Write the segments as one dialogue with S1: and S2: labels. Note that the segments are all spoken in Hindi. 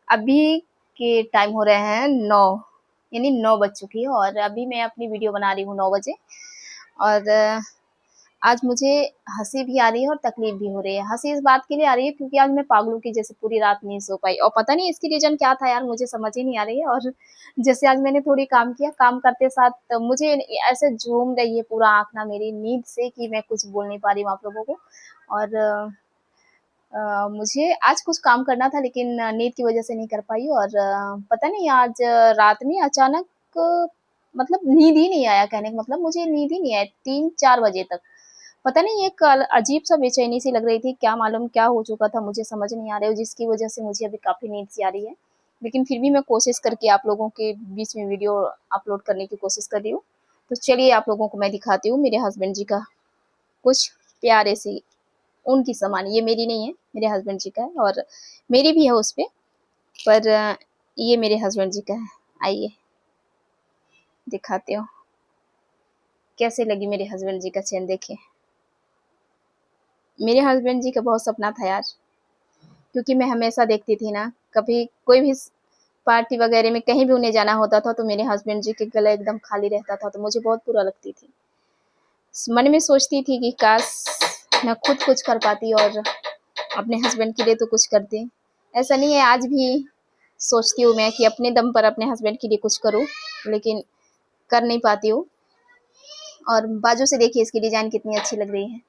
S1: अभी के टाइम हो रहे हैं 9, यानी 9 बज चुकी है और अभी मैं अपनी वीडियो बना रही हूँ 9 बजे। और आज मुझे हंसी भी आ रही है और तकलीफ भी हो रही है। हंसी इस बात के लिए आ रही है क्योंकि आज मैं पागलों की जैसे पूरी रात नहीं सो पाई और पता नहीं इसकी रीजन क्या था यार, मुझे समझ ही नहीं आ रही है। और जैसे आज मैंने थोड़ी काम किया, काम करते साथ तो मुझे ऐसे झूम रही है पूरा आँख ना मेरी नींद से कि मैं कुछ बोल नहीं पा रही हूँ आप लोगों को। और मुझे आज कुछ काम करना था लेकिन नींद की वजह से नहीं कर पाई। और पता नहीं आज रात में अचानक मतलब नींद ही नहीं आया, कहने का मतलब मुझे नींद ही नहीं आया 3-4 बजे तक। पता नहीं एक अजीब सा बेचैनी सी लग रही थी, क्या मालूम क्या हो चुका था मुझे समझ नहीं आ रहा है, जिसकी वजह से मुझे अभी काफ़ी नींद सी आ रही है। लेकिन फिर भी मैं कोशिश करके आप लोगों के बीच में वीडियो अपलोड करने की कोशिश कर रही हूँ। तो चलिए आप लोगों को मैं दिखाती हूँ मेरे हस्बैंड जी का कुछ प्यारे सी उनकी सामान। ये मेरी नहीं है, मेरे हस्बैंड जी का है और मेरी भी है उस पे, पर ये मेरे हस्बैंड जी का है। आइए दिखाती हूँ कैसे लगी मेरे हस्बैंड जी का चेन। देखिए मेरे हस्बैंड जी का बहुत सपना था यार, क्योंकि मैं हमेशा देखती थी ना, कभी कोई भी पार्टी वगैरह में कहीं भी उन्हें जाना होता था तो मेरे हस्बैंड जी के गला एकदम खाली रहता था, तो मुझे बहुत बुरा लगती थी। मन में सोचती थी कि काश मैं खुद कुछ कर पाती और अपने हस्बैंड के लिए तो कुछ करती। ऐसा नहीं है, आज भी सोचती हूँ मैं कि अपने दम पर अपने हस्बैंड के लिए कुछ करूँ, लेकिन कर नहीं पाती हूँ। और बाजू से देखिए इसकी डिजाइन कितनी अच्छी लग रही है।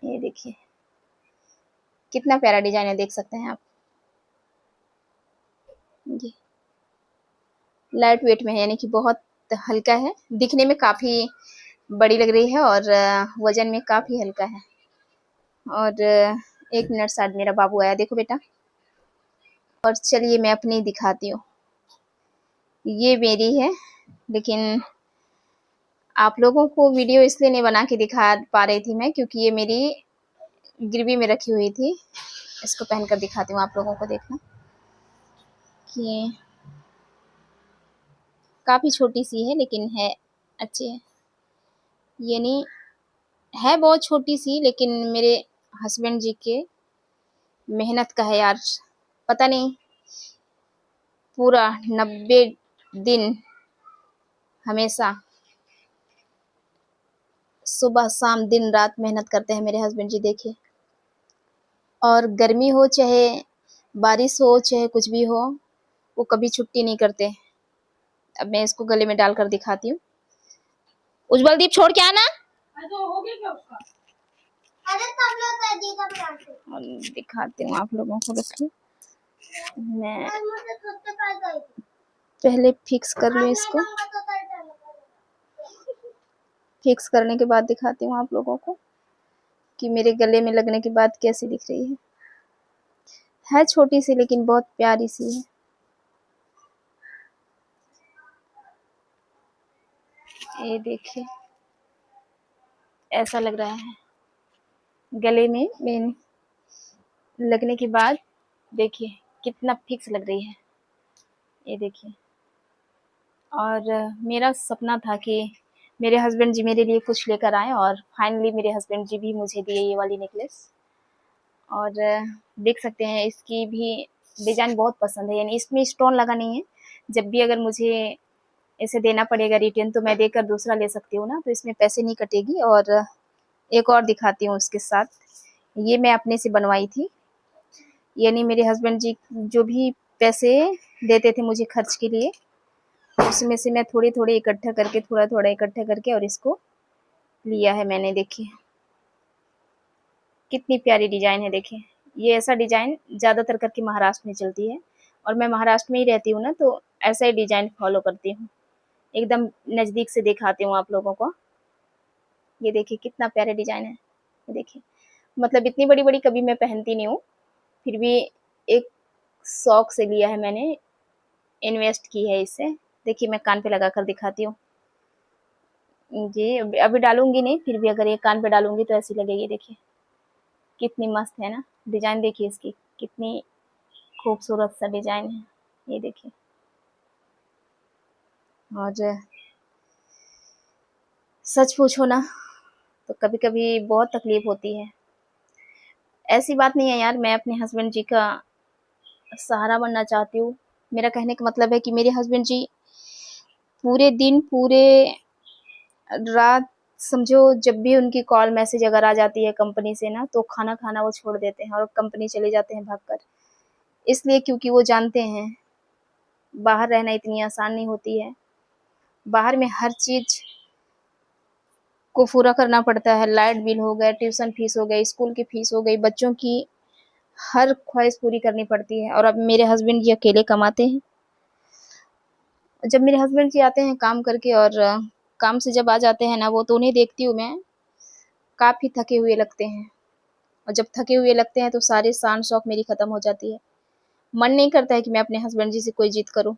S1: ये देखिए कितना प्यारा डिजाइन है, देख सकते हैं आप। ये लाइट वेट में है, यानी कि बहुत हल्का है, दिखने में काफी बड़ी लग रही है और वजन में काफी हल्का है। और 1 मिनट शायद मेरा बाबू आया, देखो बेटा। और चलिए मैं अपनी दिखाती हूँ। ये मेरी है, लेकिन आप लोगों को वीडियो इसलिए नहीं बना के दिखा पा रही थी मैं, क्योंकि ये मेरी गिरवी में रखी हुई थी। इसको पहनकर दिखाती हूँ आप लोगों को, देखना कि काफी छोटी सी है लेकिन है अच्छी है। यानी है बहुत छोटी सी, लेकिन मेरे हस्बैंड जी के मेहनत का है यार। पता नहीं पूरा 90 दिन हमेशा सुबह शाम दिन रात मेहनत करते हैं मेरे हस्बैंड जी, देखिए। और गर्मी हो चाहे बारिश हो चाहे कुछ भी हो, वो कभी छुट्टी नहीं करते। अब मैं इसको गले में डालकर दिखाती हूँ। उज्जवल दीप छोड़ के आना। हो गया क्या उसका? अरे तब लोग कर देगा बनाते। और दिखाती हूँ आप लोगों को, रुकिए मैं पहले फिक्स कर लूँ इसको। फिक्स करने के बाद दिखाती हूँ आप लोगों को कि मेरे गले में लगने के बाद कैसी दिख रही है। है छोटी सी लेकिन बहुत प्यारी सी है। ये देखिए ऐसा लग रहा है गले में लगने के बाद, देखिए कितना फिक्स लग रही है। ये देखिए। और मेरा सपना था कि मेरे हस्बैंड जी मेरे लिए कुछ लेकर आए और फाइनली मेरे हस्बैंड जी भी मुझे दिए ये वाली नेकलेस। और देख सकते हैं इसकी भी डिजाइन बहुत पसंद है, यानी इसमें स्टोन लगा नहीं है। जब भी अगर मुझे इसे देना पड़ेगा रिटर्न तो मैं देकर दूसरा ले सकती हूँ ना, तो इसमें पैसे नहीं कटेगी। और एक और दिखाती हूँ उसके साथ, ये मैं अपने से बनवाई थी। यानी मेरे हस्बैंड जी जो भी पैसे देते थे मुझे खर्च के लिए, उसमें से मैं थोड़ी थोड़ी इकट्ठा करके थोड़ा थोड़ा इकट्ठा करके और इसको लिया है मैंने। देखिए कितनी प्यारी डिजाइन है। देखिए ये ऐसा डिजाइन ज्यादातर करके महाराष्ट्र में चलती है और मैं महाराष्ट्र में ही रहती हूँ ना, तो ऐसा ही डिजाइन फॉलो करती हूँ। एकदम नजदीक से दिखाती हूँ आप लोगों को। ये देखिए कितना प्यारा डिजाइन है। ये देखिए मतलब इतनी बड़ी बड़ी कभी मैं पहनती नहीं हूँ, फिर भी एक शौक से लिया है मैंने, इन्वेस्ट की है इससे। देखिए मैं कान पे लगा कर दिखाती हूँ जी। अभी डालूंगी नहीं, फिर भी अगर ये कान पे डालूंगी तो ऐसी लगेगी। देखिए कितनी मस्त है ना डिजाइन, देखिए इसकी कितनी खूबसूरत सा डिजाइन है। ये देखिए। और सच पूछो ना तो कभी कभी बहुत तकलीफ होती है, ऐसी बात नहीं है यार, मैं अपने हस्बैंड जी का सहारा बनना चाहती हूँ। मेरा कहने का मतलब है कि मेरे हस्बैंड जी पूरे दिन, पूरे रात, समझो जब भी उनकी कॉल मैसेज अगर आ जाती है कंपनी से ना, तो खाना खाना वो छोड़ देते हैं और कंपनी चले जाते हैं भागकर। इसलिए क्योंकि वो जानते हैं बाहर रहना इतनी आसान नहीं होती है। बाहर में हर चीज को पूरा करना पड़ता है। लाइट बिल हो गए, ट्यूशन फीस हो गई, स्कूल की फीस हो गई, बच्चों की हर ख्वाहिश पूरी करनी पड़ती है। और अब मेरे हस्बैंड जी अकेले कमाते हैं। जब मेरे हस्बैंड जी आते हैं काम करके और काम से जब आ जाते हैं ना वो, तो उन्हें देखती हूँ मैं, काफी थके हुए लगते हैं। और जब थके हुए लगते हैं तो सारे शान शौक मेरी खत्म हो जाती है। मन नहीं करता है कि मैं अपने हस्बैंड जी से कोई जिद करूं।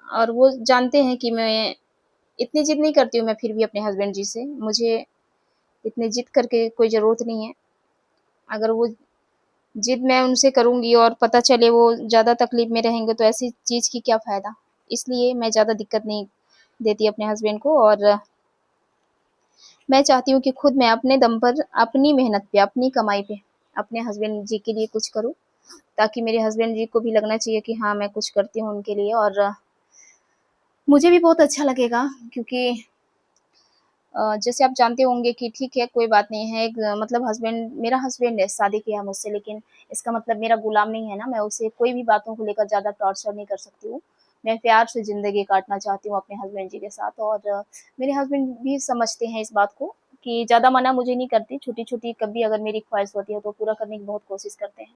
S1: और वो जानते हैं कि मैं इतनी जिद नहीं करती हूँ, मैं फिर भी अपने हस्बैंड जी से, मुझे इतनी जिद करके कोई ज़रूरत नहीं है। अगर वो जिद मैं उनसे करूँगी और पता चले वो ज़्यादा तकलीफ़ में रहेंगे, तो ऐसी चीज़ की क्या फ़ायदा। इसलिए मैं ज़्यादा दिक्कत नहीं देती अपने हस्बैंड को। और मैं चाहती हूँ कि खुद मैं अपने दम पर, अपनी मेहनत पे, अपनी कमाई पे अपने हस्बैंड जी के लिए कुछ करूँ, ताकि मेरे हस्बैंड जी को भी लगना चाहिए कि हाँ, मैं कुछ करती हूँ उनके लिए। और मुझे भी बहुत अच्छा लगेगा, क्योंकि जैसे आप जानते होंगे कि ठीक है, कोई बात नहीं है, एक मतलब हस्बैंड, मेरा हस्बैंड है, शादी किया है मुझसे, लेकिन इसका मतलब मेरा गुलाम नहीं है ना। मैं उसे कोई भी बातों को लेकर ज़्यादा टॉर्चर नहीं कर सकती हूँ। मैं प्यार से ज़िंदगी काटना चाहती हूँ अपने हस्बैंड जी के साथ। और मेरे हस्बैंड भी समझते हैं इस बात को कि ज़्यादा मना मुझे नहीं करती, छोटी-छोटी कभी अगर मेरी ख्वाहिश होती है तो पूरा करने की बहुत कोशिश करते हैं।